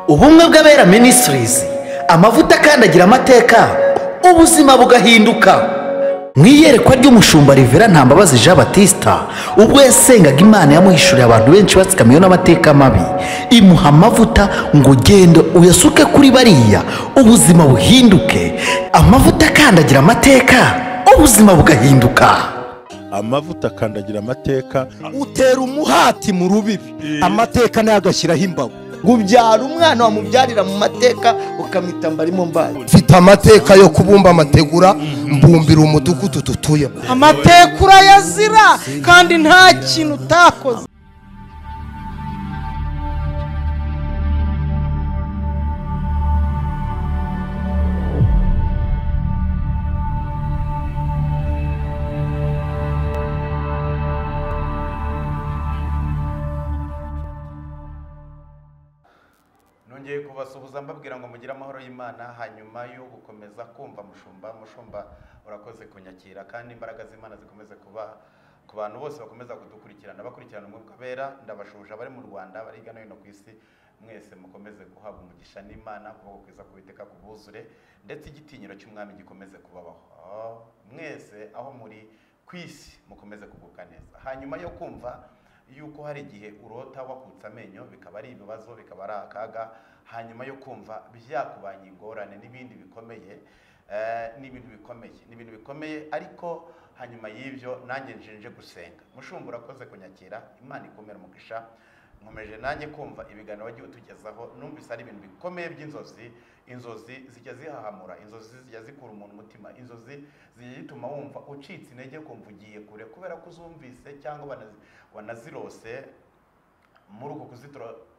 ubumwe bw'abera Ministries, amavuta akandagira amateka, ubuzima bugahinduka. Mu iyerekwa ry'umushumba Rivera Ntambabazi Jean Baptista, ubwo yasengaga Imana yamuhishuriye abantu benshi batsikamiwe n'amateka mabi, imuha amavuta ngo genda uyasuke kuri bariya, ubuzima buhinduke. Amavuta akandagira amateka, ubuzima bugahinduka. Amavuta akandagira amateka, utera umuhati mu rubibi, amateka nayo agashyiraho imbago. Gubyara umwana wamubyarira mu mateka ukamita mbarimo mbaye. Mfite amateka yo kubumba amategura, mbumbira umudugudu tutuye. Amateka urayazira kandi nta kintu utakoze. Nongeye kubasuhuza mbabwira ngo mugire amahoro y'Imana, hanyuma yo gukomeza kumva mushumba urakoze kunyakira, kandi imbaraga z'Imana zikomeze kuba ku bantu bose bakomeza kudukurikirana bakurikirana umwuka bera. Ndabashuje abari mu Rwanda, bari hano no kwisi, mwese mukomeze guhabwa umugisha n'Imana, kuko kwiza kubiteka kubuzure, ndetse igitinyiro cy'umwami gikomeze kubabaho. Mwese aho muri kwisi mukomeze kuguka neza. Hanyuma yo kumva yuko hari igihe urota wakutse amenyo, bikaba ari ibibazo, bikaba ari akaga, hanyuma yo kumva byakubanye ingorane n'ibindi bikomeye, n'ibintu bikomeye, ariko hanyuma y'ibyo nanjye nje gusenga. Mushumba urakoze kunyakira, Imana ikomera umugisha. Nkomeje nanjye kumva ibiganiro wagiye utugezaho, numvise ari ibintu bikomeye by'inzozi. Inzozi zijya zihahamura, inzozi zijya zikura umuntu umutima, inzozi zijya zituma wumva ucitse intege, kumva ugiye kure kubera ko uzumvise cyangwa wanazirose. Muri uko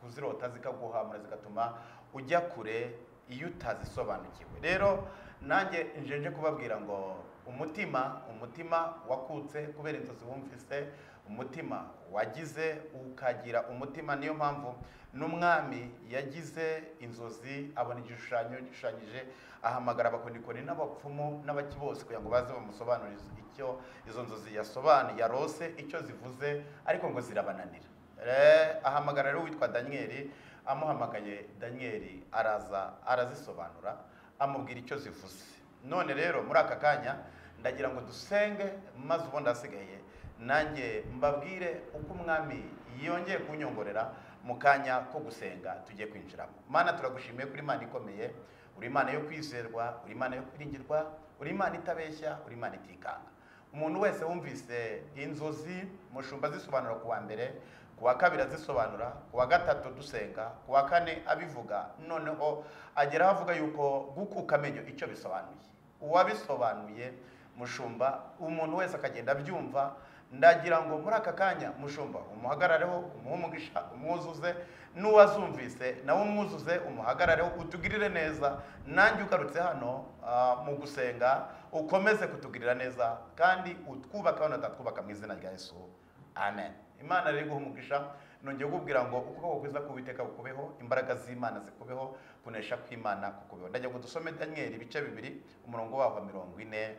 kuzirota zikaguhamura, zigatuma ujya kure iyo utazisobanukiwe. Rero nanjye nje kubabwira ngo umutima wakutse kubera inzozi wumvise, umutima wagize ukagira umutima. Niyo mpamvu n'umwami yagize inzozi, abona igishushanyo gishushanyije, ahamagara abakonikoni n'abapfumu n'abaki bose kugira ngo baze bamusobanurize icyo izo nzozi yarose icyo zivuze, ariko ngo zirabananira. Ahamagara rero witwa Daniel, amuhamagaye Daniel arazisobanura, amubwira icyo zivuze. None rero muri aka kanya ndagira ngo dusenge, maze ubundi asigaye nanjye mbabwire uko umwami yongeye kunyongorera mu kanya ko gusenga tugiye kwinjiramo. Mana, turagushimiye kuri Imana ikomeye, uri Imana yo kwizerwa, uri Imana yo kwiringirwa, uri Imana itabeshya, uri Imana itikanga. Umuntu wese wumvise inzozi mushumba zisobanura ku wa mbere, ku wa kabiri azisobanura, ku wa gatatu dusenga, ku wa kane abivuga, noneho ageraho avuga yuko gukuka amenyo icyo bisobanuye. Uwabisobanuye mushumba, umuntu wese akagenda abyumva. Ndagira ngo muri aka kanya mushumba umuhagarareho, umuhe umugisha, umwuzuze, n'uwazumvise nawe umwuzuze, umuhagarareho, utugirire neza. Nanjye ugarutse hano mu gusenga ukomeze kutugirira neza, kandi utwubaka natatwubaka mu izina rya Yesu, amen. Imana rero iguhe umugisha. Nongeye kukubwira ngo ukuboko kwiza kubiteka kukubeho, imbaraga z'Imana zikubeho, kunesha kw'Imana kukubeho. Ndagira ngo dusome Daniel ibice 2 umurongo waho wa 47.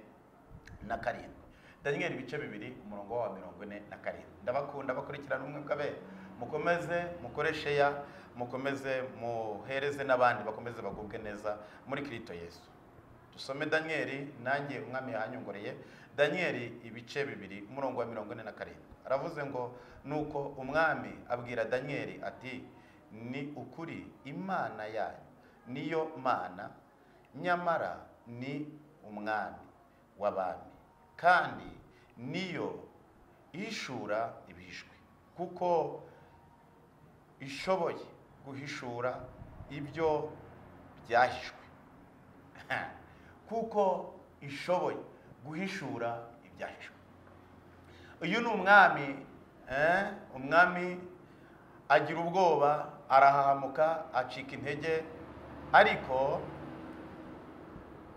Daniel ibice 2 umurongo wa 47. Ndabakunda bakurikirana umwe bw'abera, mukomeze mukoreshe ya, mukomeze muhereze n'abandi bakomeze bagubwe neza muri Kristo Yesu. Dusome Daniel, nanjye umwami yahanyongoreye. Daniel ibice 2 umurongo wa 47. Aravuze ngo nuko umwami abwira Daniel ati, ni ukuri Imana yanyu niyo Mana, nyamara ni umwami w'abami, kandi niyo ihishura ibihishwe, kuko ishoboye guhishura ibyo byahishwe. Kuko ishoboye guhishura ibyahishwe. Uyu ni umwami, umwami agira ubwoba, arahahamuka, acika intege, ariko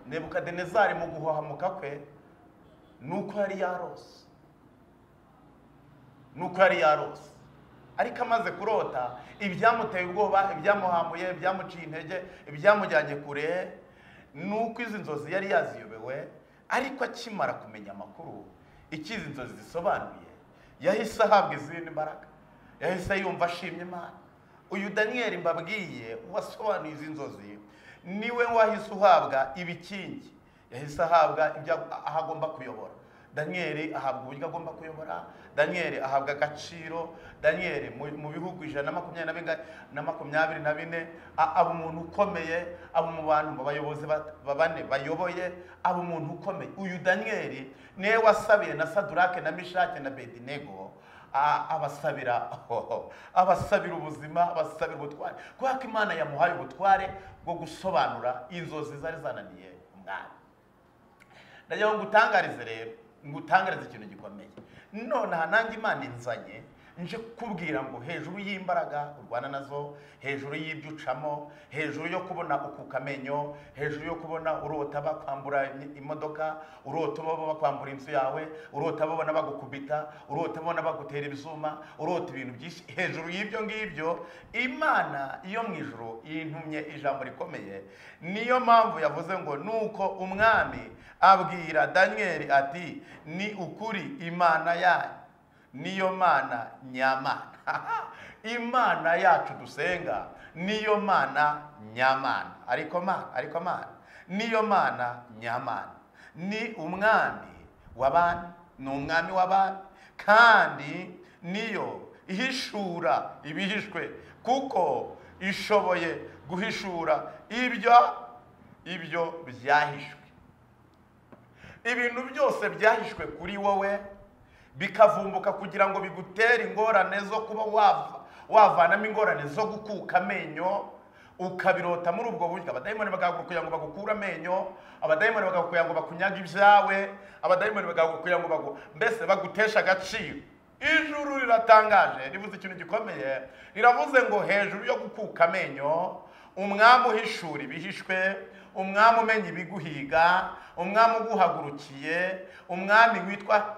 Nebukadinezari mu guhahamuka kwe nuko yari yarose, ariko amaze kurota ibyamuteye ubwoba, ibyamuhamuye, ibyamuciye intege, ibyamujyanye kure, nuko izi nzozi yari yaziyobewe. Ariko akimara kumenya amakuru ikizi inzozi zisobanuye, yahise ahabwa izindi mbaraga, yahise yumva ashimye Imana, uyu Daniel mbabwiye wasobanuye izi nzozi niwe wahise uhabwa ibikingi, yahise ahabwa ibyo agomba kuyobora. Daniel ahabwa uburyo agomba kuyobora, Daniel ahabwa agaciro, Daniel mu bihugu 124 aba umuntu ukomeye, aba mu bantu mu bayobozi babane bayoboye, aba umuntu ukomeye. Uyu Daniel niwe wasabiye na Sadurake na Mishake na Abedinego abasabira ubuzima, abasabira ubutware, kubera ko Imana yamuhaye ubutware bwo gusobanura inzozi zari zananiye umwami. Ndagira ngo ngutangarize rero, ngutangarize ikintu gikomeye. Nonaha nanjye Imana inzanye nje kubwira ngo hejuru y'imbaraga urwana nazo, hejuru y'ibyo ucamo, hejuru yo kubona ukuka amenyo, hejuru yo kubona urota bakwambura imodoka, urota bakwambura inzu yawe, urota babona bagukubita, urota babona bagutera ibizuma, urota ibintu byinshi. Hejuru y'ibyo ngibyo Imana iyo mu ijuru intumye ijambo rikomeye. Niyo mpamvu yavuze ngo nuko umwami abwira Daniel ati ni ukuri Imana yanyu niyo Mana nyamana. Imana yacu dusenga niyo Mana nyamana. Ariko Mana niyo Mana nyamana, ni umwami w'abami, ni umwami w'abami, kandi niyo ihishura ibihishwe, kuko ishoboye guhishura ibyo byahishwe. Ibintu byose byahishwe kuri wowe bikavumbuka kugira ngo bigutere ingorane zo kuba wavanamo ingorane zo gukuka amenyo, ukabirota muri ubwo buryo. Abadayimoni bagakugira ngo bagukure amenyo, abadayimoni bagakugira ngo bakunyaga ibyawe, abadayimoni bagakugira ngo mbese bagutesha agaciro. Ijuru riratangaje, rivuze ikintu gikomeye, riravuze ngo hejuru yo gukuka amenyo umwami uhishura ibihishwe, umwami umenya ibiguhiga, umwami uguhagurukiye, umwami witwa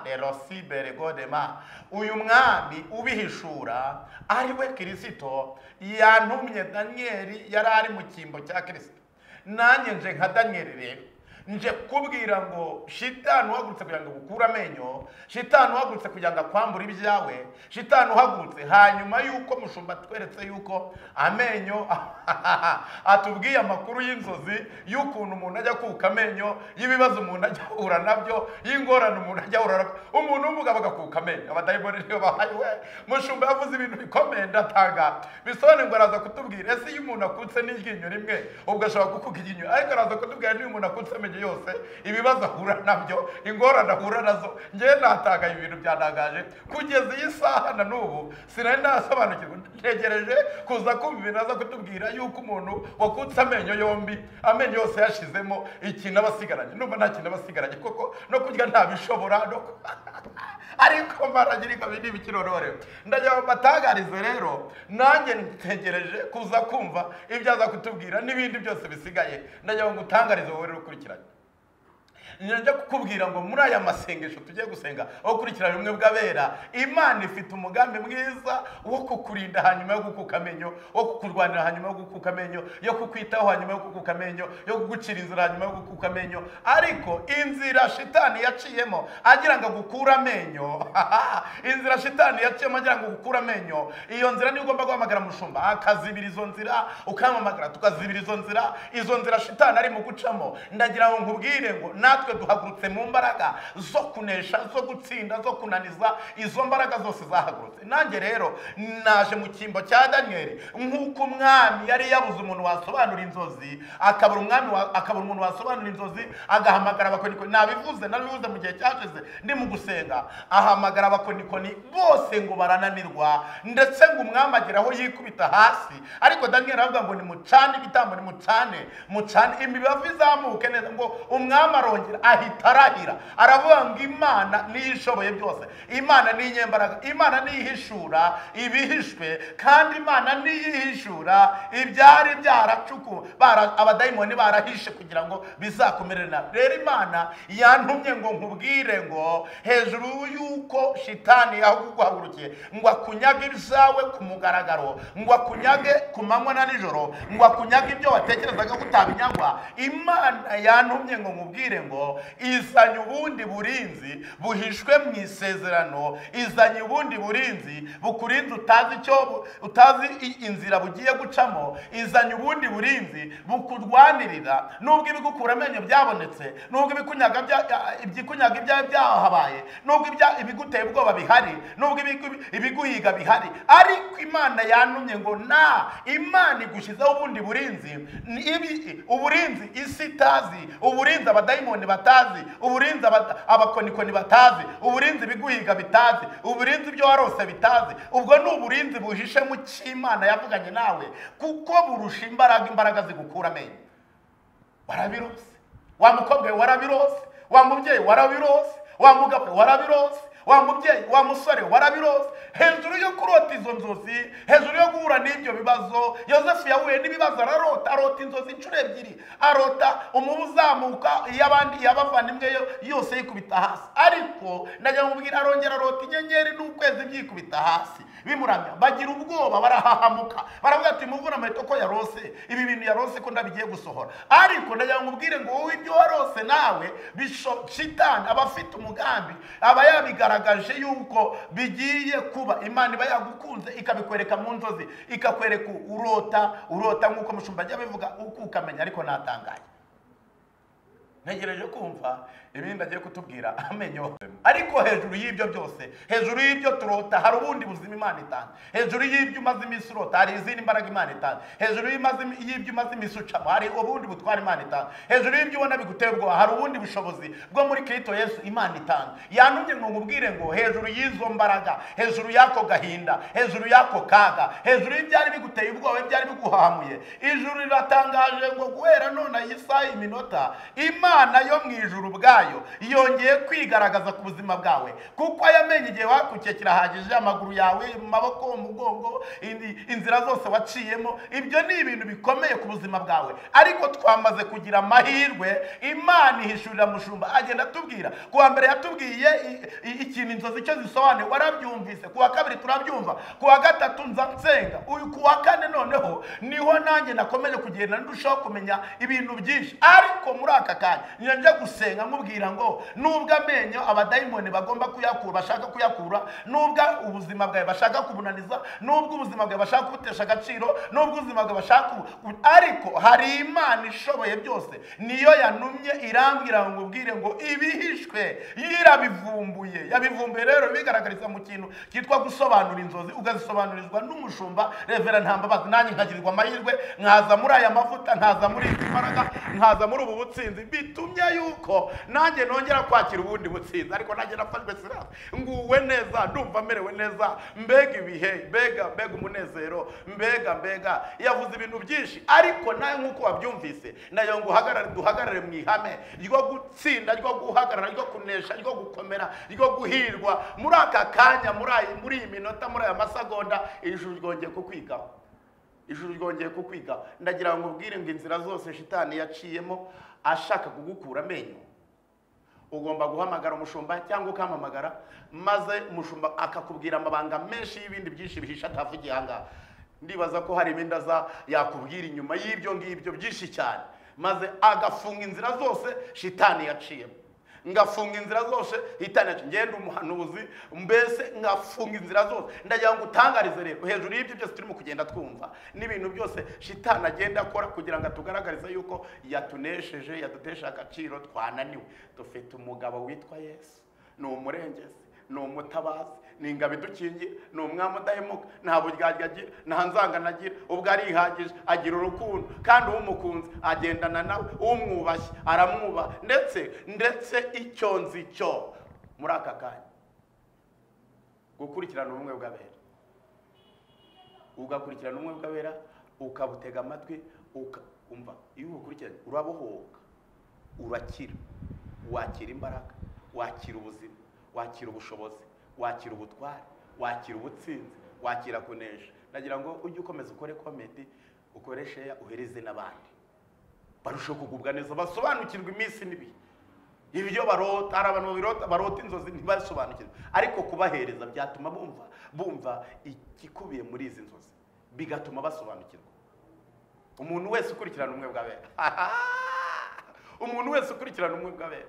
Derosiberegodema. Uyu mwami ubihishura ari we Kristo yantumye Daniel, yari ari mu cyimbo cya Kristo. Nanjye nje nka Daniel rero nje kubwira ngo shitani uhagurutse kugira ngo gukura amenyo, shitani uhagurutse kugira ngo akwambure ibyawe, shitani uhagurutse hanyuma yuko mushumba tweretse yuko amenyo atubwiye amakuru y'inzozi y'ukuntu umuntu ajya kuka amenyo, y'ibibazo umuntu ajya ahura nabyo, y'ingorane umuntu ajya ahura nabyo, umuntu w'umugabo agakuka amenyo. Abadayimoni niyo bahaye mushumba yavuze ibintu bikomeye ndatanga. Bisobanuye ngo araza kutubwira ese iyo umuntu akutse n'iryinyo rimwe ubwo ashobora kukuka iryinyo, ariko araza kutubwira niyo umuntu akutse amenyo yose ibibazo ahura nabyo, ingorane ahura nazo. Ngewe natagaye ibintu byanagaje kugeza iyi saha na n'ubu sinari nasobanukirwa. Ntegereje kuza kumva ibintu aza kutubwira yuko umuntu wakutse amenyo yombi, amenyo yose yashizemo ikintu abasigaranye. Numva nta kintu abasigaranye koko, no kurya ntabishobora ariko maragirika bindi bikirorore. Ndagira batagarize rero, nanjye ntegereje kuza kumva ibyo aza kutubwira n'ibindi byose bisigaye. Ndagira ngo utangarize wowe rero ukurikiranye. Njya kukubwira ngo muri aya masengesho tugiye gusenga aho kurikirana ubumwe bw'abera, Imana ifite umugambi mwiza wo kukurinda hanyuma yo gukuka amenyo, wo kukurwanira hanyuma yo gukuka amenyo, yo kukwitaho hanyuma yo gukuka amenyo, yo kugucira inzira hanyuma yo gukuka amenyo. Ariko inzira shitani yaciyemo agira ngo gukura amenyo inzira shitani yaciyemo agira ngo gukura amenyo, iyo nzira niyo ugomba guhamagara mushumba akazibira izo nzira, ukamamagara tukazibira izo nzira shitani ari mu gucamo. Ndagira ngo nkubwire ngo natwe duhagurutse mu mbaraga zo kunesha, zo gutsinda, zo kunaniza. Izo mbaraga zose zahagurutse. Nanjye rero naje mu cyimbo cya Daniel, nk'uko umwami yari yabuze umuntu wasobanura inzozi, akabura umuntu wasobanura inzozi, agahamagara abakonikoni. Nabivuze mu gihe cyashize ndi mu gusenga, ahamagara abakonikoni bose ngo barananirwa, ndetse ngo umwami ageraho yikubita hasi. Ariko Daniel aravuga ngo nimucane ibitambo, nimucane imibavu izamuke neza. Ngo umwami arongera ahita arahira, aravuga ngo Imana niyo ishoboye byose, Imana ni inyembaraga, Imana niyo ihishura ibihishwe, kandi Imana niyo ihishura ibyari byaracuku abadayimoni barahishe kugira ngo bizakomerere nabi. Rero Imana yantumye ngo nkubwire ngo hejuru yuko shitani yaguhagurukiye ngo akunyage ibyawe ku mugaragaro, ngo akunyage ku manywa na nijoro, ngo akunyage ibyo watekerezaga kutabinyagwa, Imana yantumye ngo nkubwire ngo noneho izanye ubundi burinzi buhishwe mu isezerano, izanye ubundi burinzi bukurinze utazi inzira bugiye gucamo, izanye ubundi burinzi bukurwanirira nubwo ibigukura amenyo byabonetse, nubwo ibikunyaga ibyawe byahabaye, nubwo ibiguteye ubwoba bihari, nubwo ibiguhiga bihari, ariko Imana yanumye ngo Imana igushyizeho ubundi burinzi, uburinzi isi itazi, uburinzi abadayimoni batazi, uburinzi abakonikoni batazi, uburinzi ibiguhiga bitazi, uburinzi ibyo warose bitazi. Ubwo ni uburinzi buhishe mu cy'Imana yavuganye nawe, kuko burusha imbaraga zigukura amenyo. Warabirose, wa mukobwa warabirose, wa mubyeyi warabirose, wa mugabo warabirose, wa mubyeyi wa musore warabirose. Hejuru yo kurota izo nzozi, hejuru yo guhura n'ibyo bibazo, Yosefu yahuye n'ibibazo, arota inzozi inshuro ebyiri, arota umubu uzamuka y'abandi y'abavandimwe yose yikubita hasi. Ariko ndagira mubwira, arongera arota inyenyeri n'ukwezi byikubita hasi bimuramya. Bagira ubwoba, barahahamuka, baravuga ati muvuna amaheto ko yarose, ibi bintu yarose ko ndabigiye gusohora. Ariko ndagira mubwire ngo wowe ibyo warose nawe shitani aba afite umugambi, aba yabigaragaje yuko bigiye kuba. Imana iba yagukunze ikabikwereka mu nzozi, ikakwereka urota nk'uko mushumba ajya bivuga, uko ukamenya. Ariko natangaye, ntegereje kumva ibindi agiye kutubwira amenyo. Ariko hejuru y'ibyo byose, hejuru y'ibyo turota, hari ubundi buzima Imana itanze. Hejuru y'ibyo umaze iminsi urota, hari izindi mbaraga Imana itanze. Hejuru y'ibyo umaze iminsi ucamo, hari ubundi butwara Imana itanze. Hejuru y'ibyo ubona biguteye ubwoba, hari ubundi bushobozi bwo muri Kristo Yesu Imana itanze. Yantumye ngo nkubwire ngo hejuru y'izo mbaraga, hejuru y'ako gahinda, hejuru y'ako kaga, hejuru y'ibyari biguteye ubwoba, byari biguhahamuye, ijuru riratangaje ngo guhera none isaha iminota Imana yo mu ijuru bwayo yongeye kwigaragaza ku buzima bwawe, kuko yamenye igihe wakukiye kirahagije, amaguru yawe, amaboko, umugongo, inzira zose waciyemo. Ibyo ni ibintu bikomeye ku buzima bwawe, ariko twamaze kugira amahirwe. Imana ihishurira mushumba, agenda atubwira. Kuwa mbere yatubwiye ikintu inzozi icyo zisobanuye, warabyumvise. Kuwa kabiri turabyumva, kuwa gatatu nza nsenga, uyu kuwa kane noneho niho nanjye nakomeje kugenda ndushaho kumenya ibintu byinshi. Ariko muri aka kanya njya gusenga nkubwira ngo nubwo amenyo abadayimoni bagomba kuyakura, bashaka kuyakura, nubwo ubuzima bwawe bashaka kubunaniza, nubwo ubuzima bwawe bashaka kubutesha agaciro, nubwo ubuzima bwawe bashaka ariko hari Imana ishoboye byose. Niyo yanumye irambwira ngo ubwire ngo ibihishwe yirabivumbuye. Yabivumbuye rero bigaragariza mu kintu cyitwa gusobanura inzozi, ugazisobanurizwa n'umushumba Revera Ntambabazi. Nanjye nkagirirwa amahirwe, nkaza muri aya mavuta, nkaza muri izi mbaraga, nkaza muri ubu butsinzi, bitumye yuko nanjye nongera kwakira ubundi butsinzi. Ariko nanjye nafashwe sira, nguwe neza, ndumva merewe neza, mbega ibihe, mbega umunezero, mbega yavuze ibintu byinshi. Ariko nawe nk'uko wabyumvise, nayo ngo duhagarare mu ihame ryo gutsinda, ryo guhagarara, ryo kunesha, ryo gukomera, ryo guhirwa. Muri aka kanya, muri iyi minota, muri aya masegonda, ijuru ryongeye kukwigaho, ijuru ryongeye kukwigaho. Ndagira ngo ubwire ngo inzira zose shitani yaciyemo ashaka kugukura amenyo, ugomba guhamagara umushumba cyangwa ukamamagara, maze umushumba akakubwira amabanga menshi y'ibindi byinshi bihisha atavugiye ahangaha. Ndibaza ko hari ibindi aza yakubwira inyuma y'ibyo ngibyo byinshi cyane, maze agafunga inzira zose shitani yaciyemo. Ngafunga inzira zose hitana ngenda umuhanuzi, mbese ngafunga inzira zose. Ndagira ngo utangarize rero, hejuru y'ibyo byose turimo kugenda twumva n'ibintu byose shitani agenda akora kugira ngo atugaragarize yuko yatunesheje, yadutesha agaciro, twananiwe. Dufite umugabo witwa Yesu, ni umurengezi, ni umutabazi, ni ingabo idukingiye, ni umwami udahemuka, nta buryarya agira, nta nzangano agira, ubwo arihagije, agira urukundo, kandi umukunzi agendana nawe, umwubashye aramwubaha. Ndetse icyo nzi cyo muri aka kanya, gukurikirana ubumwe bw'abera, ugakurikirana ubumwe bw'abera, ukabutega amatwi, ukumva. Iyo ubukurikiranye urabohoka, urakira, wakira imbaraga, wakira ubuzima, wakira ubushobozi, wakira ubutware, wakira ubutsinzi, wakira kunesha. Nagira ngo ujye ukomeza ukore comment, ukore share, uhereze n'abandi barushaho kugubwa neza, basobanukirwa iminsi n'ibihe. Ibyo barota, hari abantu barota inzozi ntibasobanukirwe, ariko kubahereza byatuma bumva ikikubiye muri izi nzozi, bigatuma basobanukirwa. Umuntu wese ukurikirana umwe bw'abera, umuntu wese ukurikirana umwe bw'abera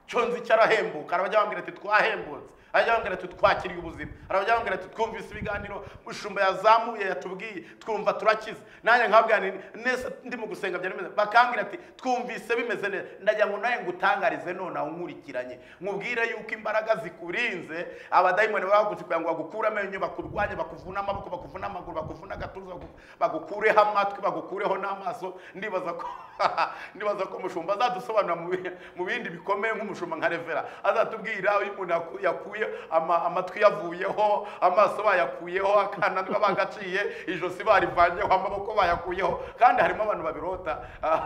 cyonzi cyarahembuka arabajya bambwira ati twahembutse arabajya bambwira ati twakiriye ubuzima arabajya bambwira ati twumvise ibiganiro mushumba yazamuye yatubwiye twumva turakize nanjye nkabwira neza ndi mu gusenga byari bimeze bakambwira ati twumvise bimeze neza ndagira ngo nawe ngutangarize none unkurikiranye mubwire yuko imbaraga zikurinze abadayimoni baguze kugira ngo bagukure amenyo bakurwanye bakuvuna amaboko bakuvuna amaguru bakuvuna agatuza bagukureho amatwi bagukureho n'amaso ndibaza ko mushumba azadusobanura mu bindi bikomeye nk'umushumba nka revera azatubwira iyo umuntu yakuye amatwi yavuyeho amaso bayakuyeho akananwa bagaciye ijosi barivanyeho amaboko bayakuyeho kandi harimo abantu babirota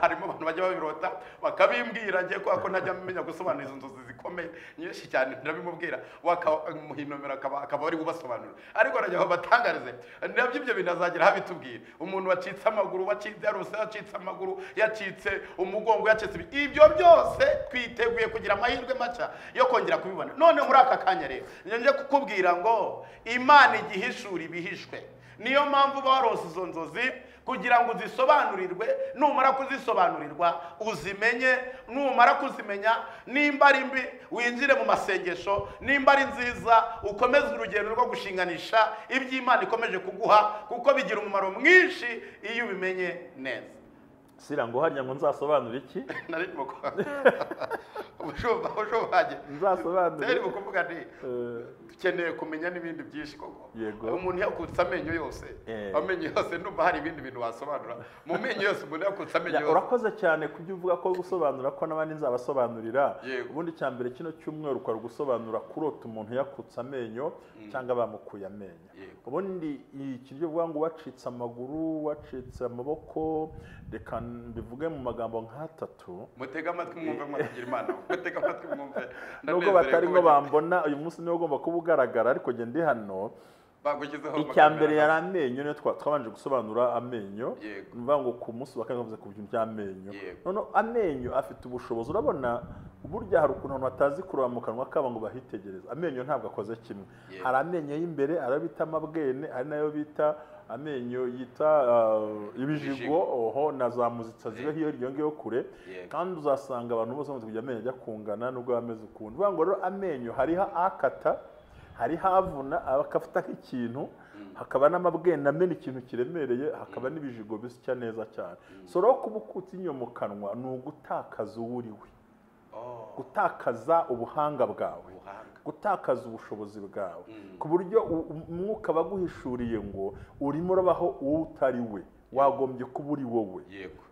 harimo abantu bajya babirota bakabimbwira ngiye ko ntajya menya gusobanura izo nzozi zikomeye nyinshi cyane ndabimubwira wakamuhinomera akaba ari kubasobanurira ariko najya batangarize nabyo ibyo bintu azagira habitubwira umuntu wacitse amaguru yacitse amaguru yacitse umugongo yacitse ibyo byose twiteguye kugira amahirwe maca yo kongera kubibona none muri aka kanya rero nje kukubwira ngo Imana igihishura ibihishwe niyo mpamvu barose izo nzozi kugira ngo uzisobanurirwe numara kuzisobanurirwa uzimenye numara kuzimenya nimba ari mbi winjire mu masengesho nimba ari nziza ukomeze urugendo rwo gushinganisha iby'Imana ikomeje kuguha kuko bigira umumaro mwinshi iyo ubimenye neza sira ngo hanya ngo nzasobanura iki nari muko ubushobaje nzasobanura rero ukuvuga nti dukeneye kumenya n'ibindi byinshi koko umuntu yakutse amenyo yose amenyo yose ndumva hari ibindi bintu wasobanura mu menyo yose umuntu yakutse amenyo yose urakoze cyane kubyo uvuga ko gusobanura ko nabandi nzabasobanurira ubundi cyambere kino cyumweru kwa gusobanura kurota umuntu yakutse amenyo cyangwa bamukuye amenyo ubundi ikiryo vuga ngo wacitse amaguru wacitse amaboko reka mbivuge mu magambo nk'atatu mutega amatwi mwumve mwagira Imana mutega amatwi mwumve nubwo batari ngo bambona uyu munsi niwo ugomba kuba ugaragara ariko njye ndi hano bagugizeho icyambere yari amenyo niyo twabanje gusobanura amenyo mvuga ngo ku munsi wa kane bavuze ku bintu by'amenyo none amenyo afite ubushobozi urabona burya hari ukuntu abantu batazi kureba mu kanwa kabo ngo bahitegereze amenyo ntabwo akoze kimwe hari amenyo y'imbere ari bita amabwene ari nayo bita amenyo yita ibijigo oho na za muzitsa zibe hiyo ryongeyo kure kandi uzasanga abantu bose bamaze kujya amenyo ajya kungana nubwo bameze ukundi uvuga ngo rero amenyo hariho akata hari havuna abakafata nk'ikintu hakaba n'amabwene amena ikintu kiremereye hakaba n'ibijigo bisya neza cyane so rero kuba ukutse inyo mu kanwa ni ugutakaza uwo uriwe gutakaza ubuhanga bwawe gutakaza ubushobozi bwawe ku buryo umwuka baguhishuriye ngo urimo urabaho uwo utari we wagombye kuba uri wowe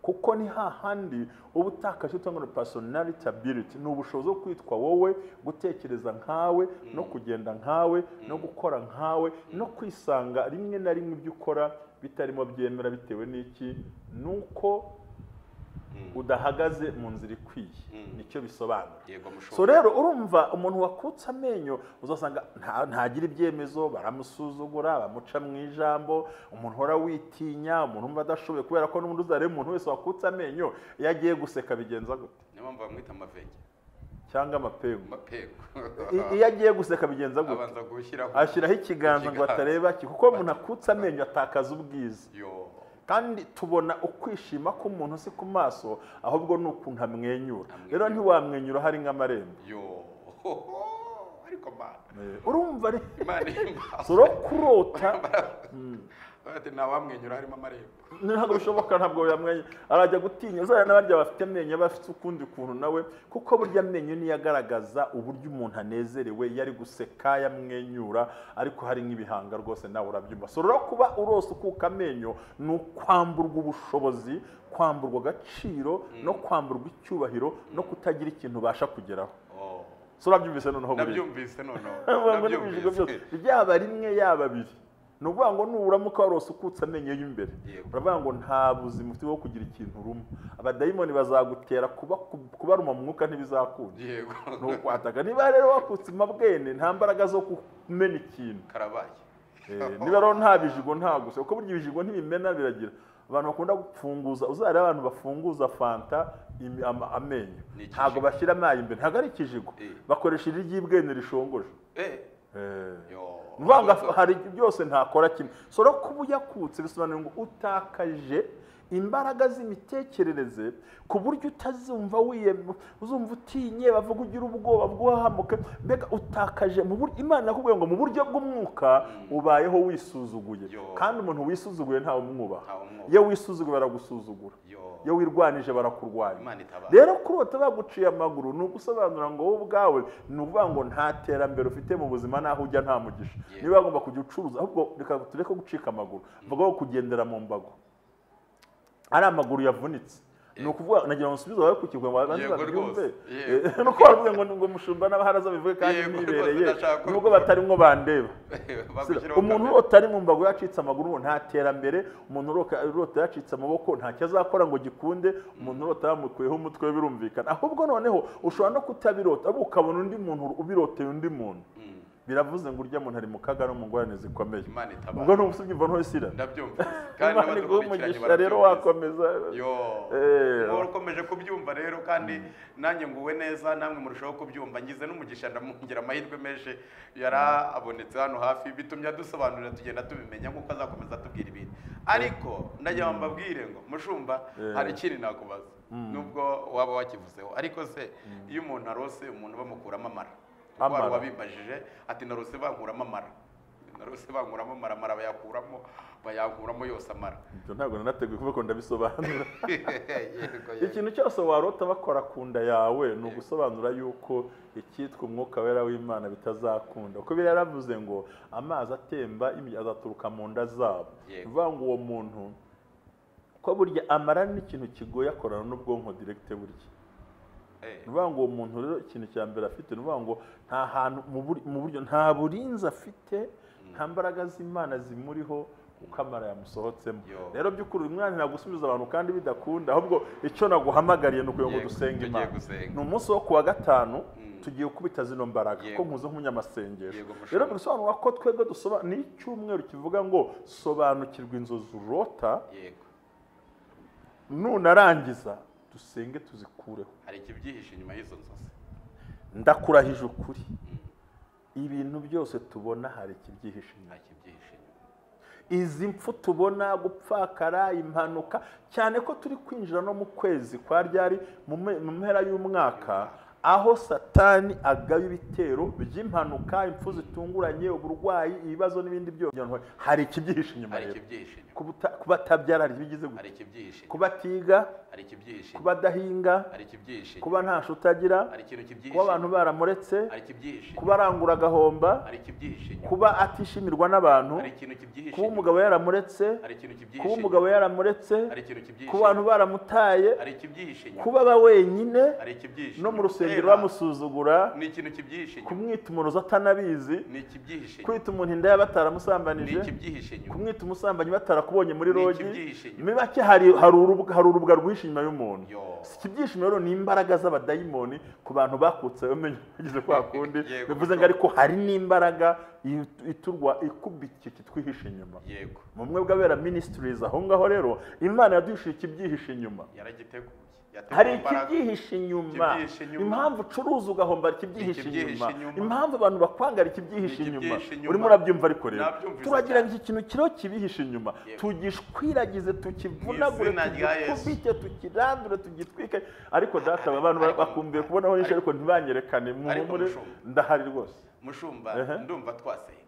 kuko ni hahandi uba utakaje utanga personality ability ni ubushobozi bwo kwitwa wowe gutekereza nkawe no kugenda nkawe no gukora nkawe no kwisanga rimwe na rimwe ibyo ukora bitarimo byemera bitewe n'iki nuko udahagaze mu nzira ikwiye nicyo bisobanura so rero urumva umuntu wakutse amenyo uzasanga ntagira ibyemezo baramusuzugura bamuca mu ijambo umuntu hora witinya umuntu umva adashoboye kubera ko n'umuntu uzareba umuntu wese wakutse amenyo iyo agiye guseka bigenza gute niyo mpamvu bamwita amavenge cyangwa amapego iyo agiye guseka bigenza gute ashyiraho ikiganza ngo atareba kuko umuntu akutse amenyo atakaza ubwiza kandi tubona ukwishima k'umuntu si ku maso ahubwo ni ukuntu amwenyura rero ntiwamwenyura hari nk'amarembo ariko Mana urumva ari soro kurota ntawamwenyura harimo amarembo ntabwo bishoboka ntabwo yamwenyura arajya gutinya uzajya n'abarya bafite amenyo bafite ukundi kuntu nawe kuko burya amenyo niyo agaragaza uburyo umuntu anezerewe yari guseka yamwenyura ariko hari nk'ibihanga rwose nawe urabyumva so rero kuba urose ukuka amenyo ni ukwamburwa ubushobozi kwamburwa agaciro no kwamburwa icyubahiro no kutagira ikintu ubasha kugeraho so urabyumvise noneho nabyumvise noneho byaba rimwe yaba abiri ni ukuvuga ngo nuramuka warose ukutse amenyo y'imbere uravuga ngo nta buzima ufite bwo kugira ikintu uruma abadayimoni bazagutera kubaruma mu mwuka ntibizakunda ni ukwataka niba rero wakutse amabwene nta mbaraga zo kumena ikintu karabaye niba rero nta bijigo nta gusa kuko burya ibijigo ntibimena biragira abantu bakunda gufunguza uzareba abantu bafunguza fanta amenyo ntabwo bashyira amazi imbere ntabwo ari ikijigo bakoresha iry'ibwene rishongoje mvanga hari byose ntakora kimwe so no kuba yakutse bisobanura ngo utakaje imbaraga z'imitekerereze ku buryo utazumva uzumva utinye bavuga ugira ubwoba bw'uhahamuke mbega utakaje mu buryo Imana yakubwiye ngo mu buryo bw'umwuka ubayeho wisuzuguye kandi umuntu wisuzuguye ntawe umwubaha iyo wisuzuguye baragusuzugura iyo wirwanije barakurwanya rero kurota baguciye amaguru ni ugusobanura ngo wowe ubwawe ni ukuvuga ngo nta terambere ufite mu buzima naho ujya nta mugisha niba bagomba kujya ucuruza ahubwo reka tureke gucika amaguru mvuga ko kugendera mu mbago ari amaguru yavunitse ni ukuvuga nagira ngo nsubize wawe ku kigwe banze babyumve nuko bavuga ngo mushumba n'abaharaza bivuge kandi nibereye nubwo batarimwo bandeba umuntu utari mu mbago yacitse amaguru nta terambere umuntu urota yacitse amaboko nta cyazakora ngo gikunde umuntu urota yamukuyeho umutwe birumvikana ahubwo noneho ushobora no kutabirota abo ukabona undi muntu ubiroteye undi muntu biravuze ngo urya muntu ari mu kaga no mu ngorane zikomeye ubwo n'ubusubye imva ntoyisira ndabyumva kandi umugisha rero wakomeza ukomeje kubyumva rero kandi nanjye nguwe neza namwe murushaho kubyumva ngize n'umugisha ndamugira amahirwe menshi yarabonetse hano hafi bitumye dusobanurira tugenda tubimenya nk'uko azakomeza atubwira ibintu ariko ndagira ngo mbabwire ngo mushumba hari ikindi nakubaza nubwo waba wakivuzeho ariko se iyo umuntu arose umuntu bamukuramo amara wabibajije ati narose bankuramo amara narose bankuramo amara bayakuramo yose amara ibyo ntabwo nanateguye kuvuga ko ndabisobanura ikintu cyose warota bakora ku nda yawe ni ugusobanura yuko icyitwa umwuka wera w'Imana bitazakunda kuko yaravuze ngo amazi atemba azaturuka mu nda zabo bivuga ngo uwo muntu ko burya amara ni ikintu kigoye akorana n'ubwonko direct burya nuvuga ngo uwo muntu rero ikintu cya mbere afite nuvuga ngo nta hantu mu buryo nta burinzi afite nta mbaraga z'Imana zimuriho uko amara yamusohotsemo rero by'ukuri uyu mwana nagusubiza abantu kandi bidakunda ahubwo icyo naguhamagariye ni ukugira ngo dusenge Imana ni umunsi wo kuwa gatanu tugiye kubita zino mbaraga ko nkuze nk'umunyamasengesho rero bisobanura ko twebwe ni icyumweru kivuga ngo sobanukirwa inzozi urota nunarangiza dusenge tuzikureho hari ikibyihishe inyuma y'izo nzozi ndakurahije ukuri ibintu byose tubona hari ikibyihishe inyuma izi mpfu tubona gupfakara impanuka cyane ko turi kwinjira no mu kwezi kwa ryari mu mpera y'umwaka aho satani agaba ibitero by'impanuka impfu zitunguranye uburwayi ibibazo n'ibindi byose hari ikibyihishe inyuma rero kuba atabyara hari ibigize gute kuba atiga hari ikibyihishe kuba adahinga hari ikibyihishe kuba nta nshuti agira hari ikintu kibyihishe kuba abantu baramuretse hari ikibyihishe kuba arangura agahomba hari ikibyihishe kuba atishimirwa n'abantu hari ikintu kibyihishe kuba umugabo yaramuretse hari ikintu kibyihishe kuba umugabo yaramuretse hari ikintu kibyihishe kuba abantu baramutaye hari ikibyihishe kuba aba wenyine hari ikibyihishe no mu rusengero bamusuzugura ni ikintu kibyihishe kumwita umurozi atanabizi ni ikibyihishe kwita umuntu inda y'abataramusambanije ni ikibyihishe kumwita umusambanyi batarakubonye muri rogi mibake hari urubwa rwihishe inyuma y'umuntu ikibyishimo rero ni imbaraga z'abadayimoni ku bantu bakutse bamenye bagize kwa kundi bivuze ngo ariko hari n'imbaraga ikubitse kitwihishe inyuma mu mwe bw'abera ministries aho ngaho rero Imana yaduhishe ikibyihishe inyuma yaragiteguye hari ikibyihishe inyuma impamvu ucuruza ugahomba ikibyihishe inyuma impamvu abantu bakwangara ikibyihishe inyuma urimo urabyumva ariko rero turagira ngo iki kintu kiro kibihishe inyuma tugishwiragize tukivunagure tukubite tukirandure tugitwike ariko data abantu bakumbuye kubonaho nishe ariko ntibanyerekane muri ndahari rwose mushumba ndumva twasenga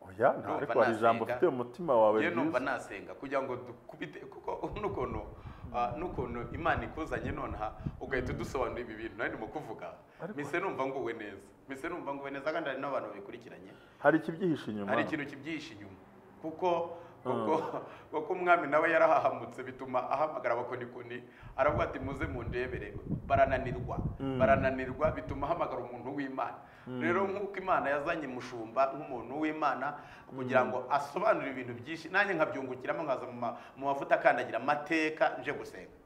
oya ntariko hari ijambo ufite mu mutima wawe byiza ndumva nasenga kugira ngo dukubite kuko nukuntu Imana ikuzanye nonaha ugahita dusobanura ibi bintu nari mu kuvuga mise numva nguwe neza kandi hari n'abantu babikurikiranye hari ikibyihishe inyuma hari ikintu kibyihishe inyuma kuko umwami nawe yarahahamutse bituma ahamagara abakonikoni aravuga ati muze mundebere barananirwa bituma ahamagara umuntu w'Imana rero nk'uko Imana yazanye mushumba nk'umuntu w'Imana kugira ngo asobanurire ibintu byinshi nanjye nkabyungukiramo nkaza mu mavuta akandagira amateka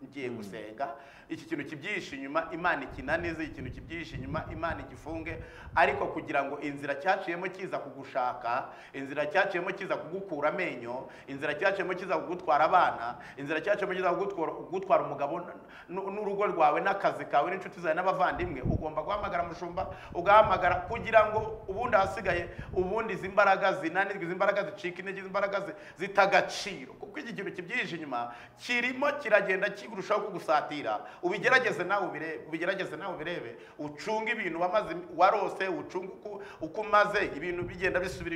ngiye gusenga iki kintu kibyihishe inyuma Imana ikinanize ikintu kibyihishe inyuma Imana igifunge ariko kugira ngo inzira cyaciyemo kiza kugushaka inzira cyaciyemo kiza kugukura amenyo inzira cyaciyemo kiza kugutwara abana inzira cyaciyemo kiza kugutwara umugabo n'urugo rwawe n'akazi kazi kawe n'inshuti zawe n'abavandimwe ugomba guhamagara mushumba ugahamagara kugira ngo ubundi hasigaye ubundi izi mbaraga zinanirwe izi mbaraga zicika intege izi mbaraga zitagaciro kuko iki kintu kibyihishe inyuma kirimo kiragenda kigurushaho kugusatira ubigerageze nawe ubirebe ucunga ibintu wamaze warose ucunga uko umaze ibintu bigenda bisubira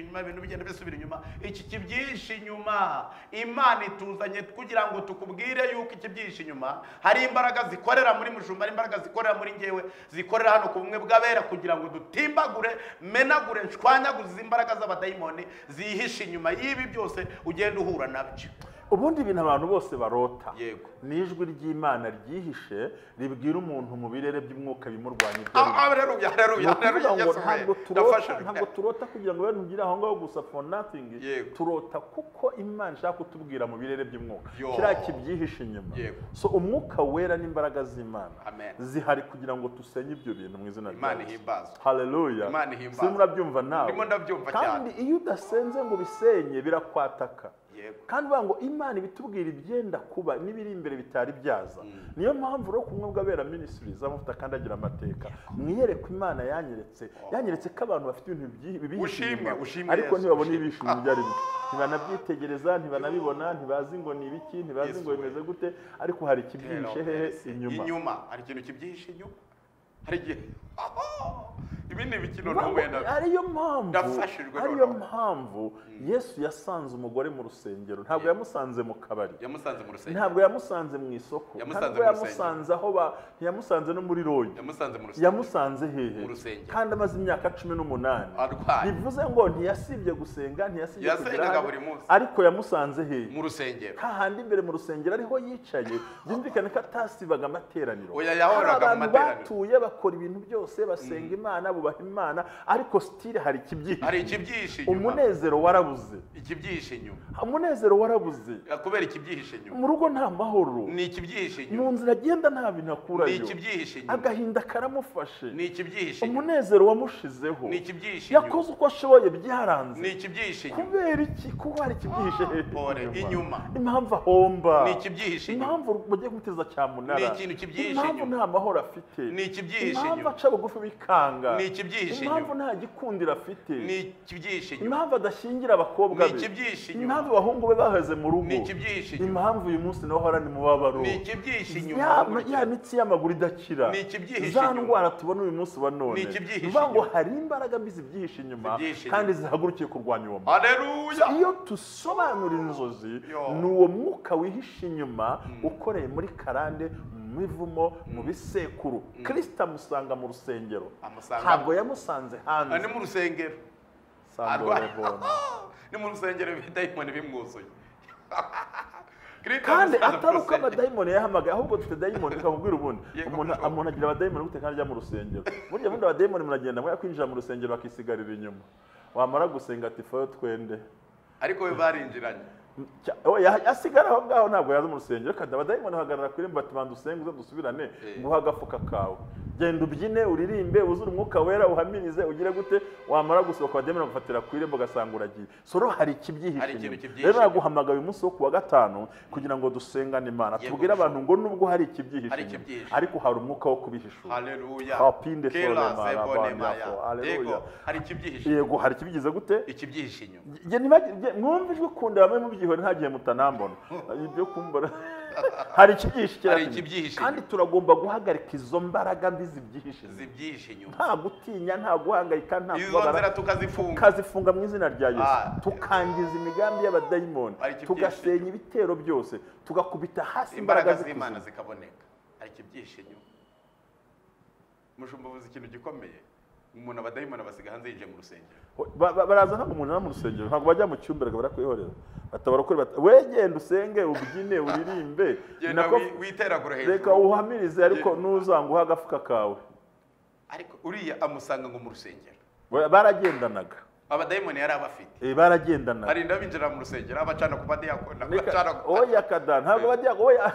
inyuma iki kibyihishe inyuma Imana ituzanye kugira ngo tukubwire yuko ikibyihishe inyuma hari imbaraga zikorera muri mushumba hari imbaraga zikorera muri ngewe zikorera hano ku bumwe bw'abera kugira ngo dutimbagure menagure nshwanyaguze imbaraga z'abadayimoni zihishe inyuma y'ibi byose ugenda uhura nabyo. Ubundi ibintu abantu bose barota ni ijwi ry'Imana ryihishe ribwira umuntu mu birere by'umwuka bimurwanya ntabwo turota kugira ngo abantu ugire aho ngaho gusa for nothing turota kuko Imana ishaka kutubwira mu birere by'umwuka kiriya kibyihishe inyuma so umwuka wera n'imbaraga z'Imana zihari kugira ngo tusenye ibyo bintu mu izina ryayo. Haleluya. Simurabyumva nawe kandi iyo udasenze ngo bisenye birakwataka kandi bango Imana ibitubwira ibyenda kuba n'ibiri imbere bitari byaza. Niyo mpamvu rero kumwe bw'abera ministries amufuta kandi agira amateka mwiyereko Imana yanyeretse ko abantu bafite ibintu bibishimye ariko ntibabona ibishimye byari ntibanabyitegereza ntibanabibona ntibazi ngo ni ibiki ntibazi ngo bimeze gute ariko hari ikibyihishe hehe inyuma hari ikintu kibyihishe inyuma hari igihe ibindi bikino n'umwenda ariyo mpamvu Yesu yasanze umugore mu rusengero ntabwo yamusanze mu kabari ntabwo yamusanze mu isoko ntabwo yamusanze aho yamusanze no muri royi yamusanze hehe kandi amaze imyaka 18 bivuze ngo ntiyasibye gusenga ntiyasibye kugira ariko yamusanze hehe mu rusengero hahandi imbere mu rusengero ariho yicaye byumvikane ko atasibaga amateraniro yahoraga mu materaniro batuye bakora ibintu byose basenga Imana bubaha Imana ariko stile hari ikibyihishe umunezero warabuze ikibyihishe inyuma umunezero warabuze kubera ikibyihishe inyuma mu rugo nta mahoro ni ikibyihishe inyuma mu nzira agenda nta bintu akurayo ni ikibyihishe inyuma agahinda karamufashe ni ikibyihishe inyuma umunezero wamushizeho ni ikibyihishe inyuma yakoze uko ashoboye byaranze ni ikibyihishe inyuma kubera iki kuko hari ikibyihishe inyuma impamvu ahomba ni ikibyihishe inyuma impamvu mugiye kumuteza cyamunara ni ikintu kibyihishe inyuma impamvu nta mahoro afite ni ikibyihishe inyuma impamvu aca bugufi bikanga ni ikibyihishe inyuma impamvu nta gikundira afite ni ikibyihishe inyuma impamvu adashingira abakobwa be ni ikibyihishe inyuma impamvu abahungu be baheze mu rugo ni ikibyihishe inyuma impamvu uyu munsi naho harani mubabaro ni ikibyihishe inyuma ya mitsi y'amaguru idakira ni ikibyihishe za ndwara tubona uyu munsi wa none ni ikibyihishe inyuma ngo hari imbaraga mbi zibyihishe inyuma kandi zihagurukiye kurwanya uwo haleluya iyo tusobanura inzozi ni uwo mwuka wihishe inyuma ukoreye muri karande mu mivumo mu bisekuru Kristo amusanga mu rusengero ntabwo yamusanze hanze ni mu rusengero ni mu rusengero bidayimoni bimwuzuye kandi atari uko abadayimoni yahamagaye ahubwo dufite dayimoni tukakubwira ubundi umuntu agira abadayimoni gute kandi ajya mu rusengero burya bundi abadayimoni muragenda mwe kwinjira mu rusengero bakisigarira inyuma wamara gusenga ati fayo twende ariko we barinjiranye yasigara aho ngaho ntabwo yaza mu rusengero kandi abadayimoni bahagarara ku irembo bati banza usenge uze dusubirane nguha agafuka kawe genda ubyine uririmbe wuzure umwuka wera uhamirize ugire gute wamara gusohoka abadayimoni bagufatira ku irembo ugasanga uragiye soro hari ikibyihishe rero naguhamagaye umunsi wo kuwa gatanu kugira ngo dusengane Imana tubwire abantu ngo nubwo hari ikibyihishe ariko hari umwuka wo kubihishura haleluya hapinde sore haleluya hari ikibyihishe yego hari kibigize gute ikibyihishe inyuma mwumva ijwi kunda bamwe mu byihore nta gihe mutanambona ibyo kumbura hari ikibyihishe kandi turagomba guhagarika izo mbaraga mbi zibyihishe inyuma nta gutinya nta guhangayika nta kubabara tukazifunga mu izina rya Yesu tukangiza imigambi y'abadayimoni tugasenya ibitero byose tugakubita hasi imbaraga z'Imana zikaboneka ari ikibyihishe inyuma mushumba uvuze ikintu gikomeye umuntu abadayimoni basiga hanze yinjiye mu rusengero baraza ntabwo umuntu ari mu rusengero ntabwo bajya mu cyumba barakwihorera batabarakora wegenda usenge ubyine uririmbe witeragura hejuru reka uhamirize ariko ntuzanguha agafuka kawe ariko uriya amusanga ngo mu rusengero baragendanaga abadayimoni yari abafite baragendanaga hari ndabinjira mu rusengero abacana ku badiyakona oya kada ntabwo badiyakona oya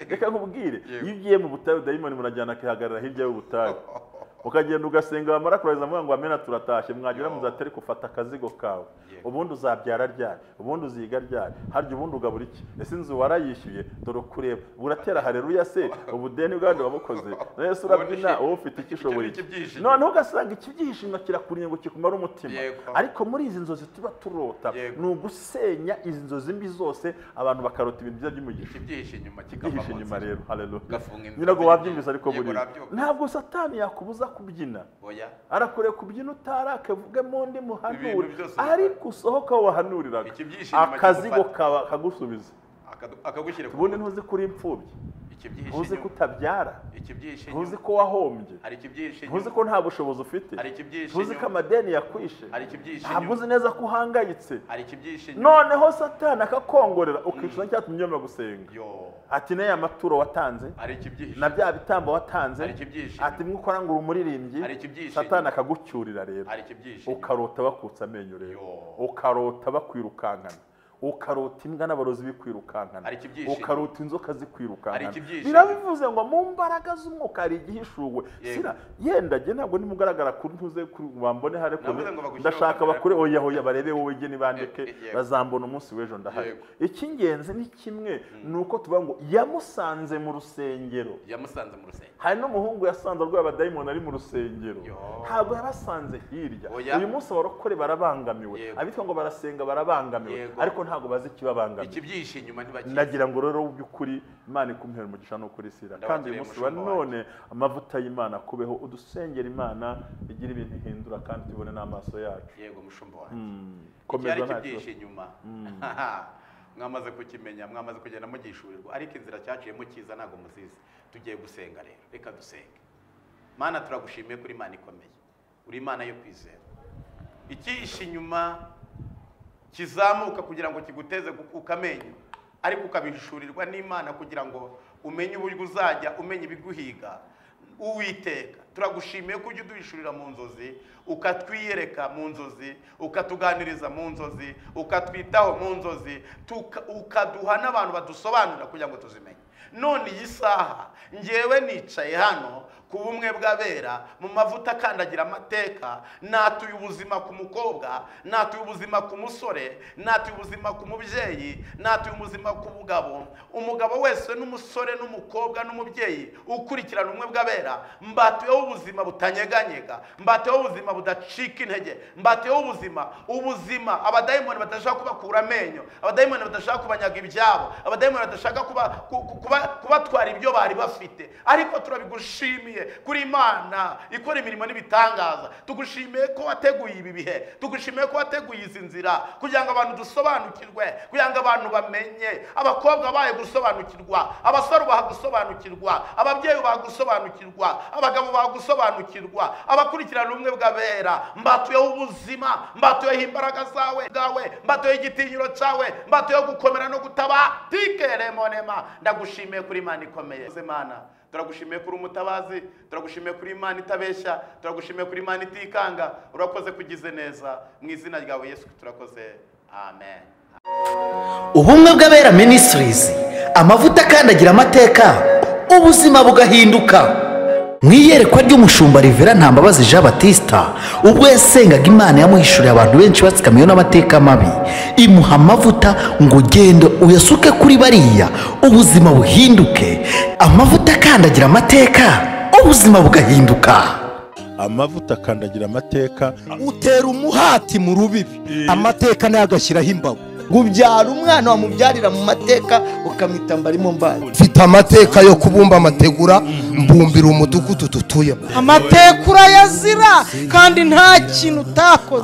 reka nkubwire iyo ugiye mu butayu dayimoni murajyana akihagarara hirya y'ubutayu ukagenda ugasenga bamara kurangiza muvuga ngo amena turatashye mwagera muzatari gufata akazigo kawe ubundi uzabyara ryari ubundi uziga ryari harya ubundi ugabura iki ese inzu warayishyuye dore kureba uratera haleluya se ubudeni bwandi wabukoze nese urabyina wowe ufite ikishoboye noneho ugasanga ikibyihishe inyuma kirakurinye ngo kikumara umutima ariko muri izi nzozi tuba turota ni ugusenya izi nzozi mbi zose abantu bakarota ibintu byiza by'umugisha ikibyihishe inyuma kikava inyuma rero haleluya gafunga inzu nyirago wabyumvise ariko buri ntabwo satani yakubuza kubyina arakure kubyina utarakavuge mu ndi muhanura ariko usohoka wahanuriraga akazigo kagusubiza akagushyira ubundi ntuzi kuri imfubyi ntuzi ko utabyara ntuzi ko wahombye ntuzi ko nta bushobozi ufite ntuzi ko amadeni yakwishe ntabwo uzi neza ko uhangayitse noneho satani akakongorera ukishyura cyatumye unyoma gusenga ati n'aya maturo watanze na bya bitambo watanze ati mwukora ngo umuririmbyi satani akagucyurira rero ukarota bakutsa amenyo rero ukarota bakwirukankana ukarota imbwa n'abarozi bikwirukankana ukarota inzoka zikwirukankana birabivuze ngo mu mbaraga z'umwuka hari igihishuwe sira yenda je ntabwo nimugaragara kuri ntuze bambone hare ko ndashaka bakure oya barebe wowe je nibandeke bazambona umunsi w'ejo ndahari ikingenzi ni kimwe nuko tuvuga ngo yamusanze mu rusengero hari n'umuhungu yasanze arwaye abadayimoni ari mu rusengero ntabwo yabasanze hirya uyu munsi abarokore barabangamiwe abitwa ngo barasenga barabangamiwe ariko ntabwo bazi ikibabangamiye ikibyihishe inyuma ntibakizi nagira ngo rero by'ukuri Imana ikumpera umugisha no kuri sira kandi uyu munsi wa none amavuta y'Imana kubeho udusengera Imana igira ibintu ihindura kandi tubone n'amaso yacu yego mushumba wanjye komeza ikibyihishe inyuma mwamaze kukimenya mwamaze kugenda mugishurirwa ariko inzira cyaciyemo kiza ntago muzizi tugiye gusenga rero reka dusenge Mana turagushimiye kuri Imana ikomeye uri Imana yo kwizera ikihishe inyuma kizamuka kugira ngo kiguteze gukuka amenyo ariko ukabihishurirwa n'Imana kugira ngo umenye uburyo uzajya umenya ibiguhiga Uwiteka turagushimiye ko ujya uduhishurira mu nzozi ukatwiyereka mu nzozi ukatuganiriza mu nzozi ukatwitaho mu nzozi ukaduha n'abantu badusobanurira kugira ngo tuzimenye none iyi saha ngewe nicaye hano ku bumwe bw'abera mu mavuta akandagira amateka natuye ubuzima ku mukobwa natuye ubuzima ku musore natuye ubuzima ku mubyeyi natuye ubuzima ku mugabo umugabo wese n'umusore n'umukobwa n'umubyeyi ukurikirana ubumwe bw'abera mbatuyeho ubuzima butanyeganyega mbatuyeho ubuzima budacika intege mbatuyeho ubuzima abadayimoni badashaka kubakura amenyo abadayimoni badashaka kubanyaga ibyabo abadayimoni badashaka kubatwara ibyo bari bafite ariko turabigushimiye kuri Imana ikora imirimo n'ibitangaza tugushimiye ko wateguye ibi bihe tugushimiye ko wateguye izi nzira kugira ngo abantu dusobanukirwe kugira ngo abantu bamenye abakobwa baye gusobanukirwa abasore bagusobanukirwa ababyeyi bagusobanukirwa abagabo bagusobanukirwa abakurikirana ubumwe bw'abera mbatuyeho ubuzima mbatuyeho imbaraga zawe mbatuyeho igitinyiro cyawe mbatuyeho gukomera no gutaba tikeremonema ndagushimiye kuri Imana ikomeye Imana turagushimiye kuri umutabazi turagushimiye kuri Imana itabeshya turagushimiye kuri Imana itikanga urakoze kugize neza mu izina ryawe Yesu turakoze amen ubumwe bw'abera ministries amavuta akandagira amateka ubuzima bugahinduka mu iyerekwa ry'umushumba Rivera Ntambabazi Jean Baptiste ubwo yasengaga Imana yamuhishuriye abantu benshi batsikamiwe n'amateka mabi imuha amavuta ngo genda uyasuke kuri bariya ubuzima buhinduke amavuta akandagira amateka ubuzima bugahinduka amavuta akandagira amateka utera umuhati mu rubibi amateka nayo agashyiraho imbago gubyara umwana wamubyarira mu mateka ukamita mbarimo mbaye mfite amateka yo kubumba amategura mbumbira umudugudu tutuyemo amateka urayazira kandi nta kintu utakoze